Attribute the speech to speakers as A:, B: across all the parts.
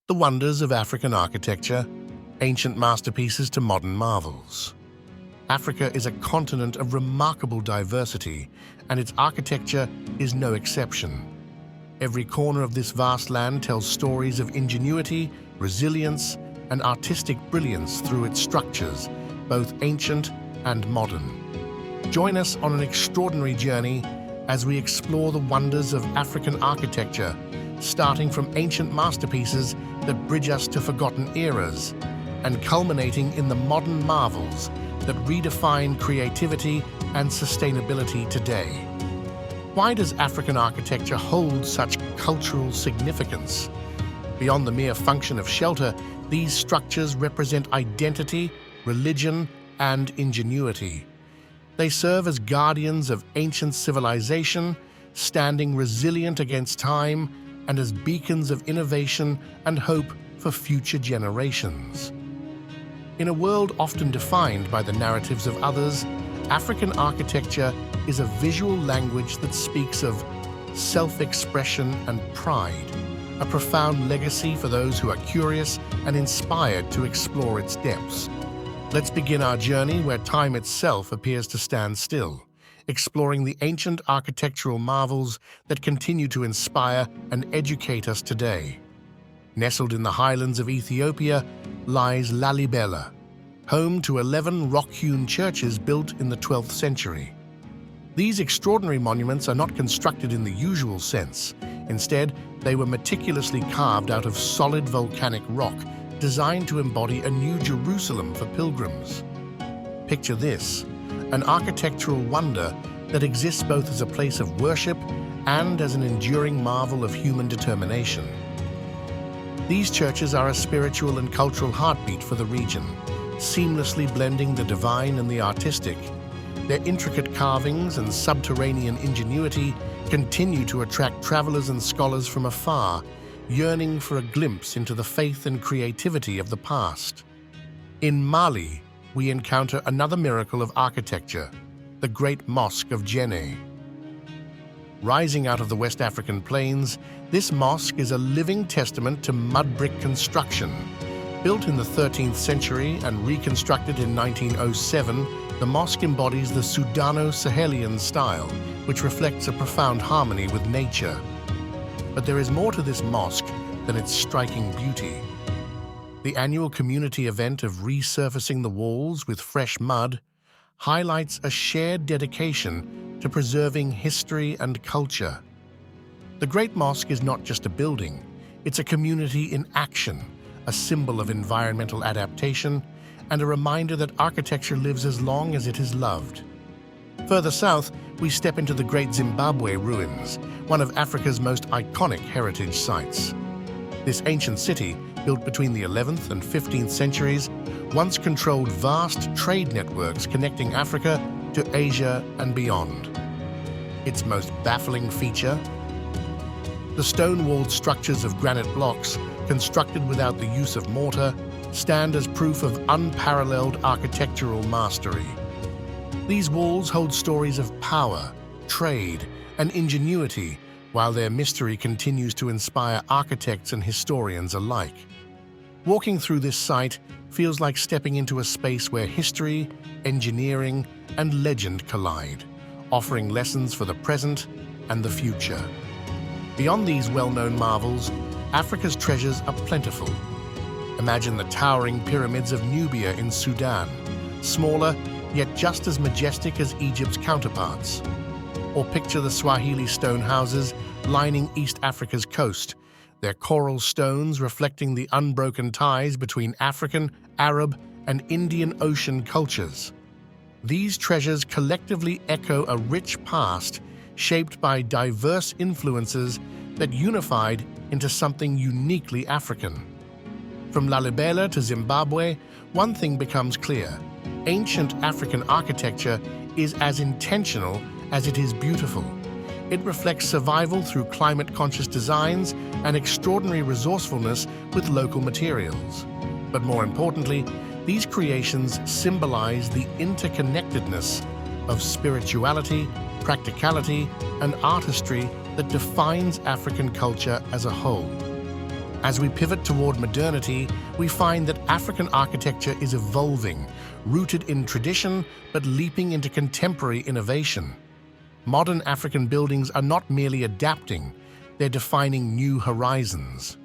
A: The wonders of African architecture, ancient masterpieces to modern marvels. Africa is a continent of remarkable diversity, and its architecture is no exception. Every corner of this vast land tells stories of ingenuity, resilience, and artistic brilliance through its structures, both ancient and modern. Join us on an extraordinary journey as we explore the wonders of African architecture, starting from ancient masterpieces that bridge us to forgotten eras, and culminating in the modern marvels that redefine creativity and sustainability today. Why does African architecture hold such cultural significance? Beyond the mere function of shelter, these structures represent identity, religion, and ingenuity. They serve as guardians of ancient civilization, standing resilient against time, and as beacons of innovation and hope for future generations. In a world often defined by the narratives of others, African architecture is a visual language that speaks of self-expression and pride, a profound legacy for those who are curious and inspired to explore its depths. Let's begin our journey where time itself appears to stand still, exploring the ancient architectural marvels that continue to inspire and educate us today. Nestled in the highlands of Ethiopia lies Lalibela, home to 11 rock-hewn churches built in the 12th century. These extraordinary monuments are not constructed in the usual sense. Instead, they were meticulously carved out of solid volcanic rock, designed to embody a new Jerusalem for pilgrims. Picture this, an architectural wonder that exists both as a place of worship and as an enduring marvel of human determination. These churches are a spiritual and cultural heartbeat for the region, seamlessly blending the divine and the artistic. Their intricate carvings and subterranean ingenuity continue to attract travelers and scholars from afar, yearning for a glimpse into the faith and creativity of the past. In Mali, we encounter another miracle of architecture, the Great Mosque of Djenné. Rising out of the West African plains, this mosque is a living testament to mud brick construction. Built in the 13th century and reconstructed in 1907, the mosque embodies the Sudano-Sahelian style, which reflects a profound harmony with nature. But there is more to this mosque than its striking beauty. The annual community event of resurfacing the walls with fresh mud highlights a shared dedication to preserving history and culture. The Great Mosque is not just a building, it's a community in action, a symbol of environmental adaptation, and a reminder that architecture lives as long as it is loved. Further south, we step into the Great Zimbabwe ruins, one of Africa's most iconic heritage sites. This ancient city, built between the 11th and 15th centuries, once controlled vast trade networks connecting Africa to Asia and beyond. Its most baffling feature? The stone-walled structures of granite blocks, constructed without the use of mortar, stand as proof of unparalleled architectural mastery. These walls hold stories of power, trade, and ingenuity, while their mystery continues to inspire architects and historians alike. Walking through this site feels like stepping into a space where history, engineering, and legend collide, offering lessons for the present and the future. Beyond these well-known marvels, Africa's treasures are plentiful. Imagine the towering pyramids of Nubia in Sudan, smaller yet just as majestic as Egypt's counterparts. Or picture the Swahili stone houses lining East Africa's coast, their coral stones reflecting the unbroken ties between African, Arab, and Indian Ocean cultures. These treasures collectively echo a rich past shaped by diverse influences that unified into something uniquely African. From Lalibela to Zimbabwe, one thing becomes clear. Ancient African architecture is as intentional as it is beautiful. It reflects survival through climate-conscious designs and extraordinary resourcefulness with local materials. But more importantly, these creations symbolize the interconnectedness of spirituality, practicality, and artistry that defines African culture as a whole. As we pivot toward modernity, we find that African architecture is evolving, rooted in tradition but leaping into contemporary innovation. Modern African buildings are not merely adapting, they're defining new horizons.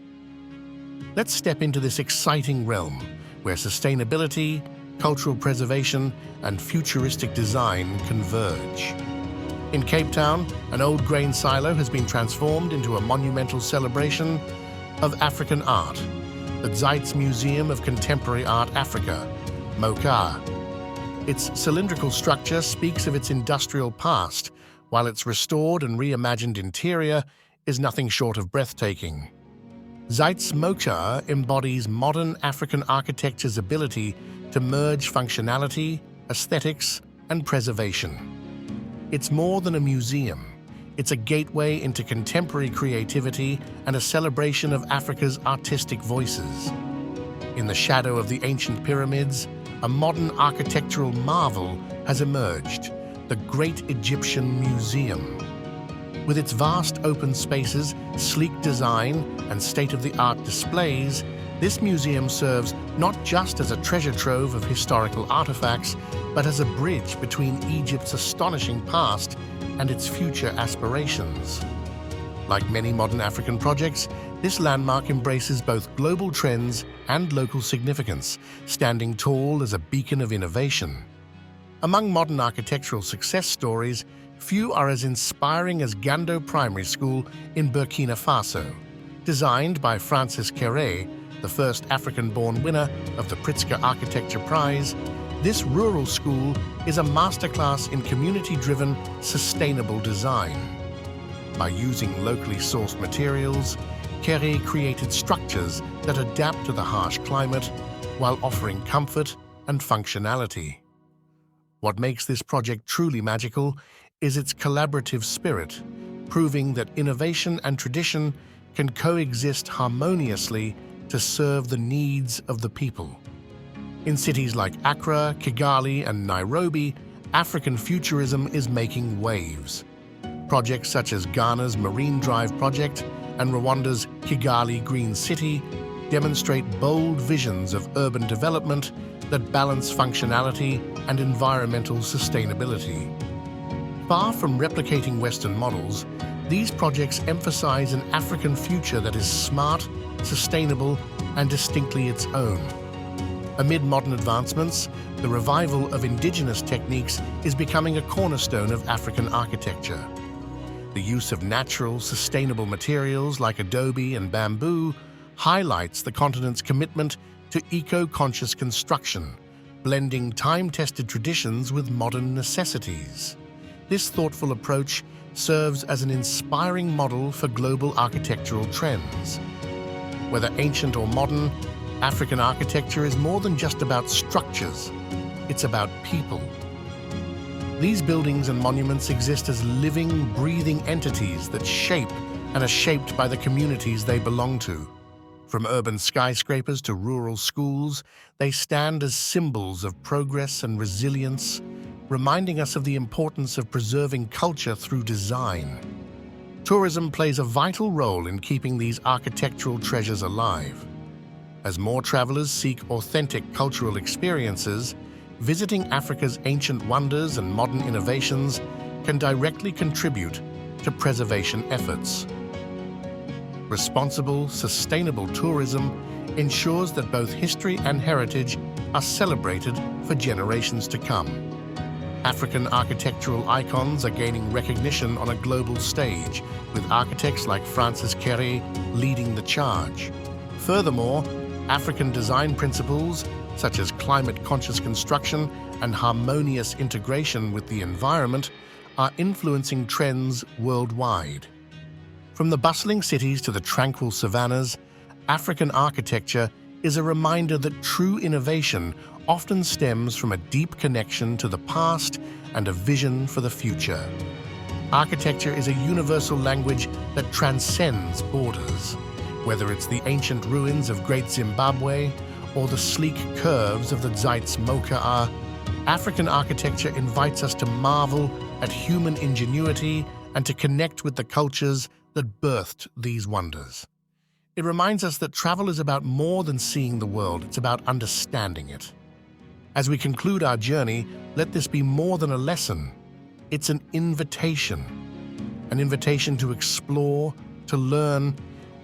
A: Let's step into this exciting realm where sustainability, cultural preservation, and futuristic design converge. In Cape Town, an old grain silo has been transformed into a monumental celebration of African art, the Zeitz Museum of Contemporary Art Africa, MOCA. Its cylindrical structure speaks of its industrial past, while its restored and reimagined interior is nothing short of breathtaking. Zeitz MOCA embodies modern African architecture's ability to merge functionality, aesthetics, and preservation. It's more than a museum. It's a gateway into contemporary creativity and a celebration of Africa's artistic voices. In the shadow of the ancient pyramids, a modern architectural marvel has emerged, the Great Egyptian Museum. With its vast open spaces, sleek design, and state-of-the-art displays, this museum serves not just as a treasure trove of historical artifacts, but as a bridge between Egypt's astonishing past and its future aspirations. Like many modern African projects, this landmark embraces both global trends and local significance, standing tall as a beacon of innovation. Among modern architectural success stories, few are as inspiring as Gando Primary School in Burkina Faso. Designed by Francis Kéré, the first African-born winner of the Pritzker Architecture Prize, this rural school is a masterclass in community-driven, sustainable design. By using locally sourced materials, Kéré created structures that adapt to the harsh climate while offering comfort and functionality. What makes this project truly magical is its collaborative spirit, proving that innovation and tradition can coexist harmoniously to serve the needs of the people. In cities like Accra, Kigali, and Nairobi, African futurism is making waves. Projects such as Ghana's Marine Drive project and Rwanda's Kigali Green City demonstrate bold visions of urban development that balance functionality and environmental sustainability. Far from replicating Western models, these projects emphasize an African future that is smart, sustainable, and distinctly its own. Amid modern advancements, the revival of indigenous techniques is becoming a cornerstone of African architecture. The use of natural, sustainable materials like adobe and bamboo highlights the continent's commitment to eco-conscious construction, blending time-tested traditions with modern necessities. This thoughtful approach serves as an inspiring model for global architectural trends. Whether ancient or modern, African architecture is more than just about structures. It's about people. These buildings and monuments exist as living, breathing entities that shape and are shaped by the communities they belong to. From urban skyscrapers to rural schools, they stand as symbols of progress and resilience, reminding us of the importance of preserving culture through design. Tourism plays a vital role in keeping these architectural treasures alive. As more travelers seek authentic cultural experiences, visiting Africa's ancient wonders and modern innovations can directly contribute to preservation efforts. Responsible, sustainable tourism ensures that both history and heritage are celebrated for generations to come. African architectural icons are gaining recognition on a global stage, with architects like Francis Kéré leading the charge. Furthermore, African design principles, such as climate-conscious construction and harmonious integration with the environment, are influencing trends worldwide. From the bustling cities to the tranquil savannas, African architecture is a reminder that true innovation often stems from a deep connection to the past and a vision for the future. Architecture is a universal language that transcends borders. Whether it's the ancient ruins of Great Zimbabwe or the sleek curves of the Zeitz MOCA, African architecture invites us to marvel at human ingenuity and to connect with the cultures that birthed these wonders. It reminds us that travel is about more than seeing the world, it's about understanding it. As we conclude our journey, let this be more than a lesson. It's an invitation to explore, to learn,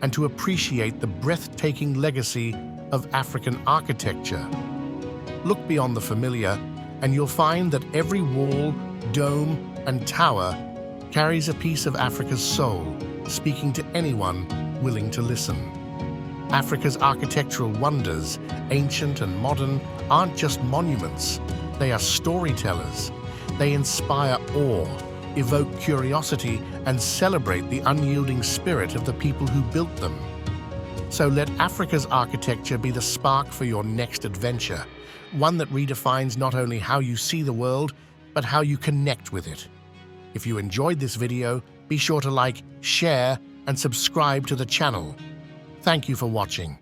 A: and to appreciate the breathtaking legacy of African architecture. Look beyond the familiar, and you'll find that every wall, dome, and tower carries a piece of Africa's soul, speaking to anyone willing to listen. Africa's architectural wonders, ancient and modern, aren't just monuments. They are storytellers. They inspire awe, evoke curiosity, and celebrate the unyielding spirit of the people who built them. So let Africa's architecture be the spark for your next adventure, one that redefines not only how you see the world, but how you connect with it. If you enjoyed this video, be sure to like, share, and subscribe to the channel. Thank you for watching.